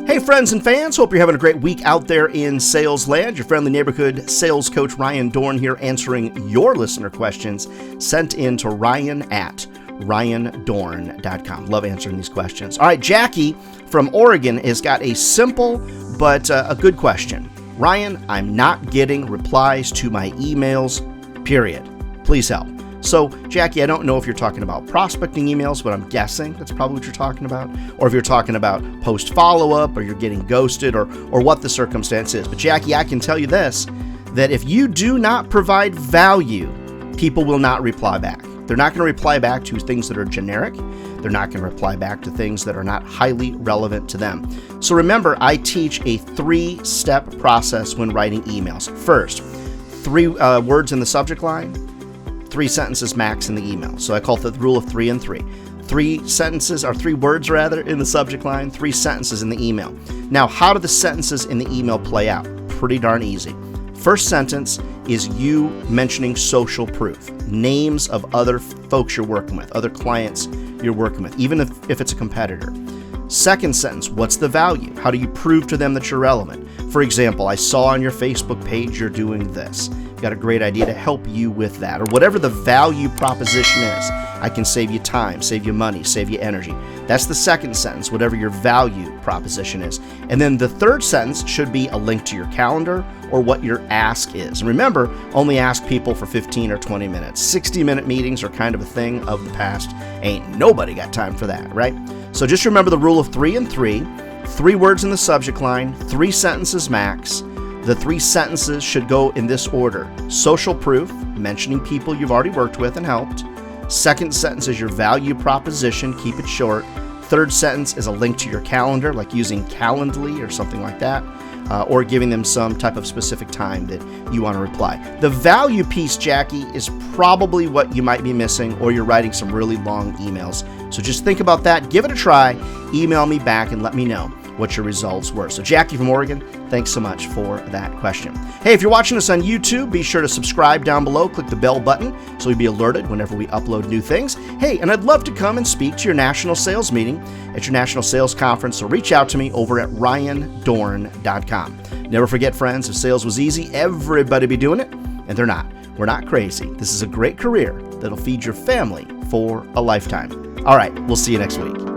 Hey friends and fans, hope you're having a great week out there in sales land. Your friendly neighborhood sales coach Ryan Dohrn here, answering your listener questions sent in to ryan@ryandohrn.com. Love answering these questions. All right, Jackie from Oregon has got a simple but a good question. Ryan, I'm not getting replies to my emails, period. Please help. So, Jackie, I don't know if you're talking about prospecting emails, but I'm guessing that's probably what you're talking about. Or if you're talking about post follow-up, or you're getting ghosted, or what the circumstance is. But Jackie, I can tell you this, that if you do not provide value, people will not reply back. They're not going to reply back to things that are generic. They're not going to reply back to things that are not highly relevant to them. So remember, I teach a 3-step process when writing emails. First, 3 words in the subject line, 3 sentences max in the email. So I call it the rule of 3 and 3. 3 sentences, or 3 words rather, in the subject line, 3 sentences in the email. Now, how do the sentences in the email play out? Pretty darn easy. First sentence is you mentioning social proof, names of other folks you're working with, other clients you're working with, even if it's a competitor. Second sentence, what's the value? How do you prove to them that you're relevant? For example, I saw on your Facebook page you're doing this. Got a great idea to help you with that, or whatever the value proposition is. I can save you time, save you money, save you energy. That's the second sentence, whatever your value proposition is. And then the third sentence should be a link to your calendar or what your ask is. And remember, only ask people for 15 or 20 minutes. 60-minute meetings are kind of a thing of the past. Ain't nobody got time for that, right? So just remember the rule of 3 and 3. 3 words in the subject line, 3 sentences max. The 3 sentences should go in this order. Social proof, mentioning people you've already worked with and helped. Second sentence is your value proposition, keep it short. Third sentence is a link to your calendar, like using Calendly or something like that, or giving them some type of specific time that you want to reply. The value piece, Jackie, is probably what you might be missing, or you're writing some really long emails. So just think about that, give it a try, email me back and let me know what your results were. So Jackie from Oregon, thanks so much for that question. Hey, if you're watching us on YouTube, be sure to subscribe down below, click the bell button so you'll be alerted whenever we upload new things. Hey, and I'd love to come and speak to your national sales meeting at your national sales conference, so reach out to me over at ryandohrn.com. Never forget, friends, if sales was easy, everybody be doing it, and they're not. We're not crazy. This is a great career that'll feed your family for a lifetime. All right, we'll see you next week.